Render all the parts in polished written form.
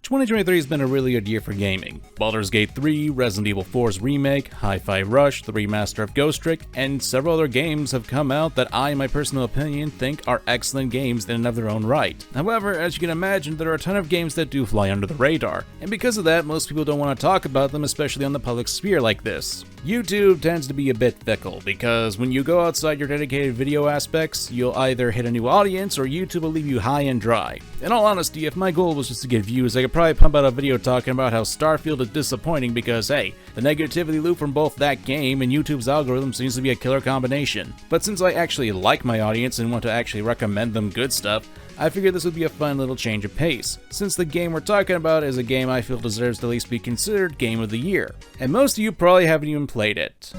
2023 has been a really good year for gaming. Baldur's Gate 3, Resident Evil 4's remake, Hi-Fi Rush, the remaster of Ghost Trick, and several other games have come out that I, in my personal opinion, think are excellent games in and of their own right. However, as you can imagine, there are a ton of games that do fly under the radar, and because of that, most people don't want to talk about them, especially on the public sphere like this. YouTube tends to be a bit fickle, because when you go outside your dedicated video aspects, you'll either hit a new audience or YouTube will leave you high and dry. In all honesty, if my goal was just to get views, I could probably pump out a video talking about how Starfield is disappointing because, hey, the negativity loop from both that game and YouTube's algorithm seems to be a killer combination. But since I actually like my audience and want to actually recommend them good stuff, I figured this would be a fun little change of pace, since the game we're talking about is a game I feel deserves to at least be considered Game of the Year. And most of you probably haven't even played it.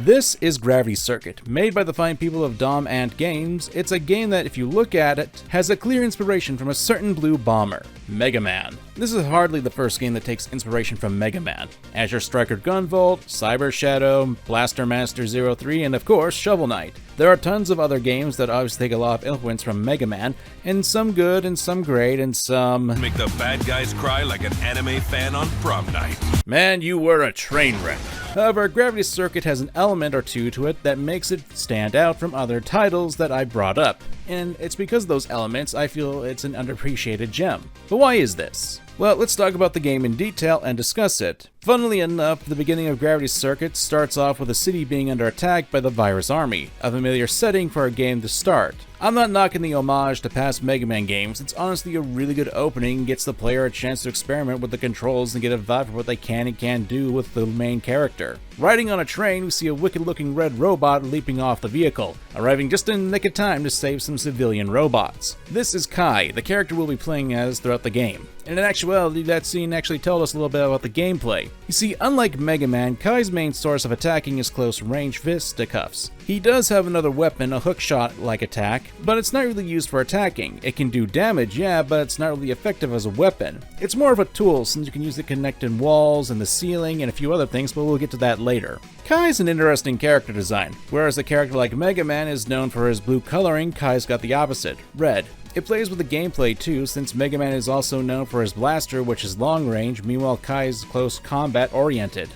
This is Gravity Circuit, made by the fine people of Dom Ant Games. It's a game that, if you look at it, has a clear inspiration from a certain blue bomber, Megaman. This is hardly the first game that takes inspiration from Megaman. Azure Striker Gunvolt, Cyber Shadow, Blaster Master 03, and of course, Shovel Knight. There are tons of other games that obviously take a lot of influence from Megaman, and some good and some great and some... Make the bad guys cry like an anime fan on prom night. Man, you were a train wreck. However, Gravity Circuit has an element or two to it that makes it stand out from other titles that I brought up, and it's because of those elements I feel it's an underappreciated gem. But why is this? Well, let's talk about the game in detail and discuss it. Funnily enough, the beginning of Gravity Circuit starts off with a city being under attack by the Virus Army, a familiar setting for a game to start. I'm not knocking the homage to past Mega Man games, it's honestly a really good opening and gets the player a chance to experiment with the controls and get a vibe for what they can and can't do with the main character. Riding on a train, we see a wicked looking red robot leaping off the vehicle, arriving just in the nick of time to save some civilian robots. This is Kai, the character we'll be playing as throughout the game. And in actuality, that scene actually told us a little bit about the gameplay. You see, unlike Mega Man, Kai's main source of attacking is close-range fisticuffs. He does have another weapon, a hookshot-like attack, but it's not really used for attacking. It can do damage, yeah, but it's not really effective as a weapon. It's more of a tool, since you can use it to connect in walls and the ceiling and a few other things, but we'll get to that later. Kai's an interesting character design. Whereas a character like Mega Man is known for his blue coloring, Kai's got the opposite, red. It plays with the gameplay too, since Mega Man is also known for his blaster, which is long range, meanwhile Kai's close combat oriented.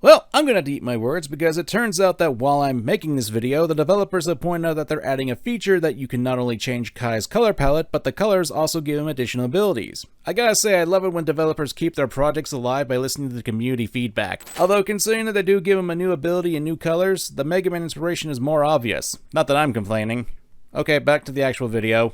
Well, I'm gonna have to eat my words because it turns out that while I'm making this video, the developers have pointed out that they're adding a feature that you can not only change Kai's color palette, but the colors also give him additional abilities. I gotta say, I love it when developers keep their projects alive by listening to the community feedback. Although considering that they do give him a new ability and new colors, the Mega Man inspiration is more obvious. Not that I'm complaining. Okay, back to the actual video.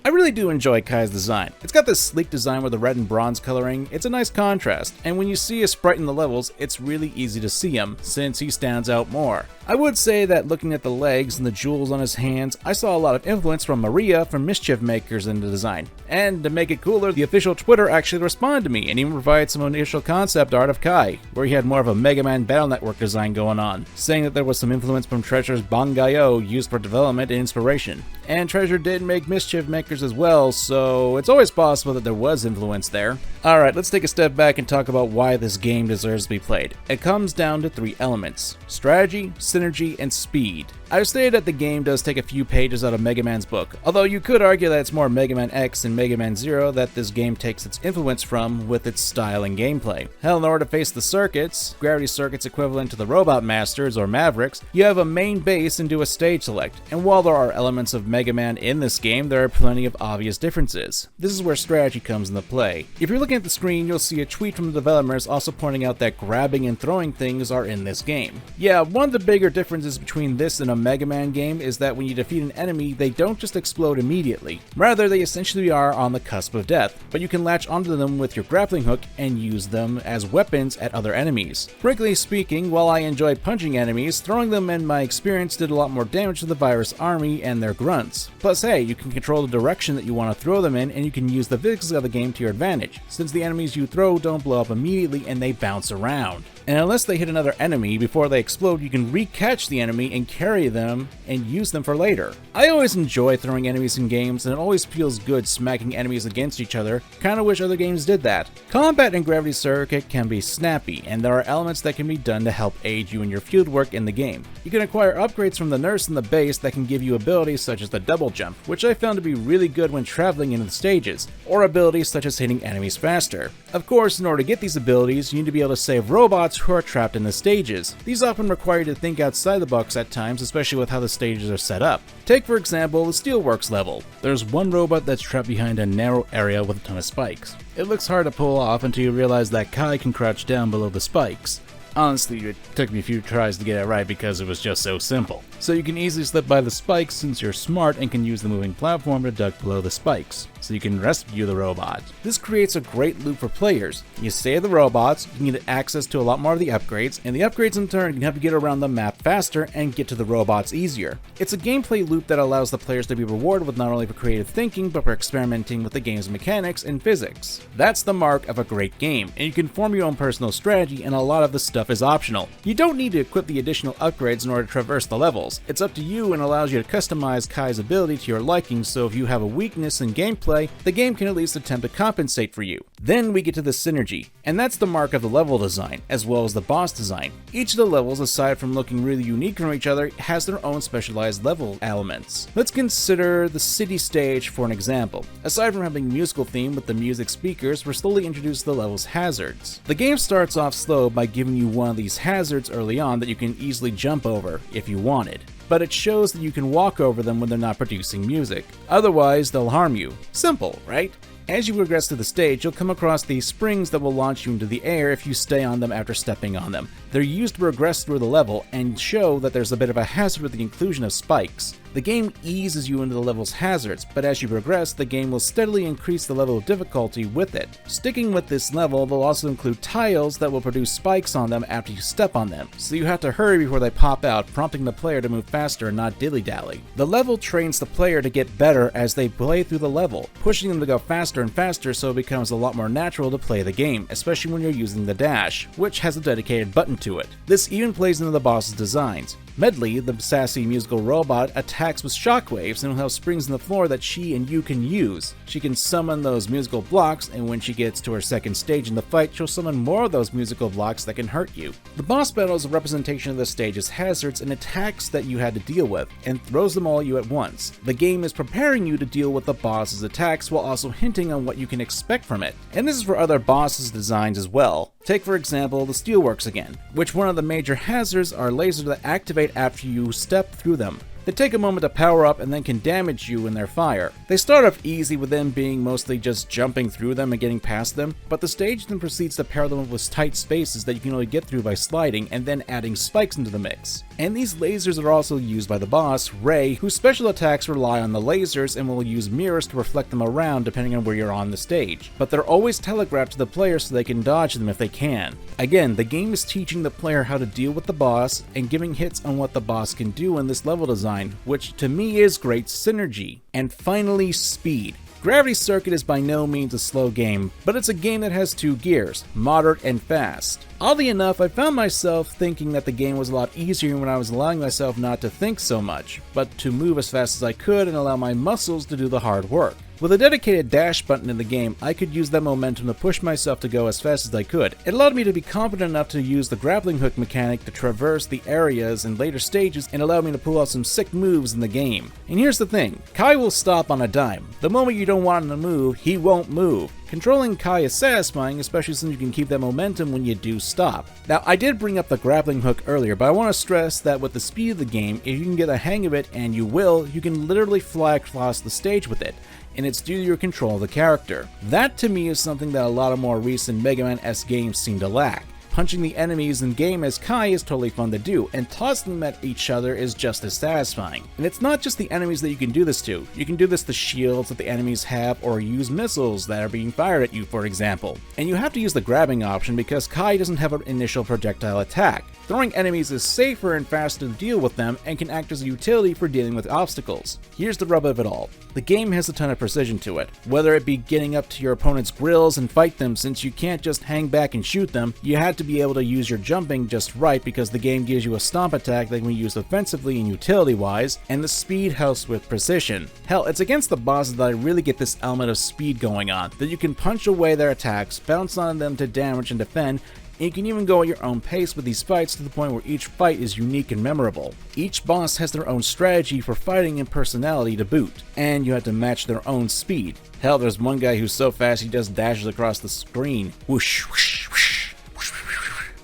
I really do enjoy Kai's design. It's got this sleek design with the red and bronze coloring, it's a nice contrast, and when you see a sprite in the levels, it's really easy to see him, since he stands out more. I would say that looking at the legs and the jewels on his hands, I saw a lot of influence from Maria from Mischief Makers in the design. And to make it cooler, the official Twitter actually responded to me and even provided some initial concept art of Kai, where he had more of a Mega Man Battle Network design going on, saying that there was some influence from Treasure's Bangai-O used for development and inspiration. And Treasure did make Mischief Makers as well, so it's always possible that there was influence there. Alright, let's take a step back and talk about why this game deserves to be played. It comes down to three elements: strategy, synergy, and speed. I've stated that the game does take a few pages out of Mega Man's book, although you could argue that it's more Mega Man X and Mega Man Zero that this game takes its influence from with its style and gameplay. Hell, in order to face the circuits, Gravity Circuit's equivalent to the Robot Masters or Mavericks, you have a main base and do a stage select, and while there are elements of Mega Man in this game, there are plenty of obvious differences. This is where strategy comes into play. If you're looking at the screen, you'll see a tweet from the developers also pointing out that grabbing and throwing things are in this game. Yeah, one of the bigger differences between this and a Mega Man game is that when you defeat an enemy, they don't just explode immediately. Rather, they essentially are on the cusp of death, but you can latch onto them with your grappling hook and use them as weapons at other enemies. Frankly speaking, while I enjoy punching enemies, throwing them in my experience did a lot more damage to the Virus Army and their grunts. Plus, hey, you can control the direction that you want to throw them in, and you can use the physics of the game to your advantage, since the enemies you throw don't blow up immediately and they bounce around. and unless they hit another enemy before they explode, you can re-catch the enemy and carry them and use them for later. I always enjoy throwing enemies in games, and it always feels good smacking enemies against each other. Kinda wish other games did that. Combat in Gravity Circuit can be snappy, and there are elements that can be done to help aid you in your fieldwork in the game. You can acquire upgrades from the nurse in the base that can give you abilities such as the double jump, which I found to be really good when traveling into the stages, or abilities such as hitting enemies faster. Of course, in order to get these abilities, you need to be able to save robots who are trapped in the stages. These often require you to think outside the box at times, especially with how the stages are set up. Take for example the Steelworks level. There's one robot that's trapped behind a narrow area with a ton of spikes. It looks hard to pull off until you realize that Kai can crouch down below the spikes. Honestly, it took me a few tries to get it right because it was just so simple. So you can easily slip by the spikes since you're smart and can use the moving platform to duck below the spikes, so you can rescue the robot. This creates a great loop for players. You save the robots, you can get access to a lot more of the upgrades, and the upgrades in turn can help you get around the map faster and get to the robots easier. It's a gameplay loop that allows the players to be rewarded with not only for creative thinking, but for experimenting with the game's mechanics and physics. That's the mark of a great game, and you can form your own personal strategy, and a lot of the stuff is optional. You don't need to equip the additional upgrades in order to traverse the levels. It's up to you and allows you to customize Kai's ability to your liking, so if you have a weakness in gameplay, the game can at least attempt to compensate for you. Then we get to the synergy, and that's the mark of the level design, as well as the boss design. Each of the levels, aside from looking really unique from each other, has their own specialized level elements. Let's consider the city stage for an example. Aside from having a musical theme with the music speakers, we're slowly introduced to the level's hazards. The game starts off slow by giving you one of these hazards early on that you can easily jump over if you wanted, but it shows that you can walk over them when they're not producing music. Otherwise, they'll harm you. Simple, right? As you progress through the stage, you'll come across these springs that will launch you into the air if you stay on them after stepping on them. They're used to progress through the level and show that there's a bit of a hazard with the inclusion of spikes. The game eases you into the level's hazards, but as you progress, the game will steadily increase the level of difficulty with it. Sticking with this level, they'll also include tiles that will produce spikes on them after you step on them, so you have to hurry before they pop out, prompting the player to move faster and not dilly-dally. The level trains the player to get better as they play through the level, pushing them to go faster and faster, so it becomes a lot more natural to play the game, especially when you're using the dash, which has a dedicated button to it. This even plays into the boss's designs. Medley, the sassy musical robot, attacks with shockwaves and will have springs in the floor that she and you can use. She can summon those musical blocks, and when she gets to her second stage in the fight, she'll summon more of those musical blocks that can hurt you. The boss battle is a representation of the stage's hazards and attacks that you had to deal with, and throws them all at you at once. The game is preparing you to deal with the boss's attacks while also hinting on what you can expect from it. And this is for other bosses' designs as well. Take for example the Steelworks again, which one of the major hazards are lasers that activate after you step through them. They take a moment to power up and then can damage you in their fire. They start off easy with them being mostly just jumping through them and getting past them, but the stage then proceeds to pair them with tight spaces that you can only get through by sliding and then adding spikes into the mix. And these lasers are also used by the boss, Ray, whose special attacks rely on the lasers and will use mirrors to reflect them around depending on where you're on the stage. But they're always telegraphed to the player so they can dodge them if they can. Again, the game is teaching the player how to deal with the boss and giving hits on what the boss can do in this level design, which to me is great synergy. And finally, speed. Gravity Circuit is by no means a slow game, but it's a game that has two gears, moderate and fast. Oddly enough, I found myself thinking that the game was a lot easier when I was allowing myself not to think so much, but to move as fast as I could and allow my muscles to do the hard work. With a dedicated dash button in the game, I could use that momentum to push myself to go as fast as I could. It allowed me to be confident enough to use the grappling hook mechanic to traverse the areas in later stages and allowed me to pull out some sick moves in the game. And here's the thing, Kai will stop on a dime. The moment you don't want him to move, he won't move. Controlling Kai is satisfying, especially since you can keep that momentum when you do stop. Now, I did bring up the grappling hook earlier, but I want to stress that with the speed of the game, if you can get a hang of it, and you will, you can literally fly across the stage with it, and it's due to your control of the character. That to me is something that a lot of more recent Megaman-esque games seem to lack. Punching the enemies in game as Kai is totally fun to do, and tossing them at each other is just as satisfying. And it's not just the enemies that you can do this to. You can do this to shields that the enemies have, or use missiles that are being fired at you, for example. And you have to use the grabbing option because Kai doesn't have an initial projectile attack. Throwing enemies is safer and faster to deal with them and can act as a utility for dealing with obstacles. Here's the rub of it all. The game has a ton of precision to it. Whether it be getting up to your opponent's grills and fight them, since you can't just hang back and shoot them, you had to be able to use your jumping just right because the game gives you a stomp attack that can be used offensively and utility-wise, and the speed helps with precision. Hell, it's against the bosses that I really get this element of speed going on, that you can punch away their attacks, bounce on them to damage and defend, and you can even go at your own pace with these fights to the point where each fight is unique and memorable. Each boss has their own strategy for fighting and personality to boot, and you have to match their own speed. Hell, there's one guy who's so fast he just dashes across the screen. Whoosh, whoosh, whoosh.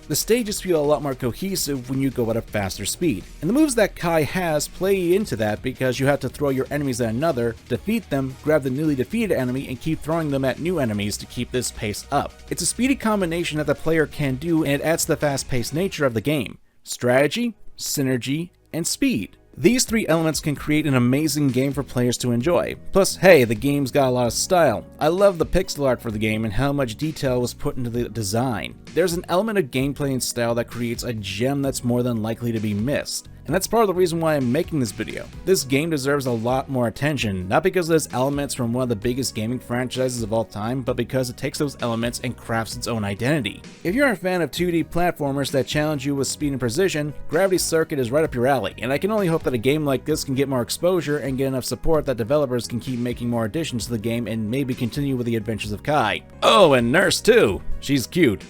The stages feel a lot more cohesive when you go at a faster speed, and the moves that Kai has play into that because you have to throw your enemies at another, defeat them, grab the newly defeated enemy, and keep throwing them at new enemies to keep this pace up. It's a speedy combination that the player can do, and it adds to the fast-paced nature of the game. Strategy, synergy, and speed. These three elements can create an amazing game for players to enjoy. Plus, hey, the game's got a lot of style. I love the pixel art for the game and how much detail was put into the design. There's an element of gameplay and style that creates a gem that's more than likely to be missed. And that's part of the reason why I'm making this video. This game deserves a lot more attention, not because there's elements from one of the biggest gaming franchises of all time, but because it takes those elements and crafts its own identity. If you're a fan of 2D platformers that challenge you with speed and precision, Gravity Circuit is right up your alley, and I can only hope that a game like this can get more exposure and get enough support that developers can keep making more additions to the game and maybe continue with the adventures of Kai. Oh, and Nurse too! She's cute.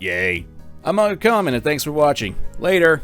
Yay. I'm MangaKamen, and thanks for watching. Later!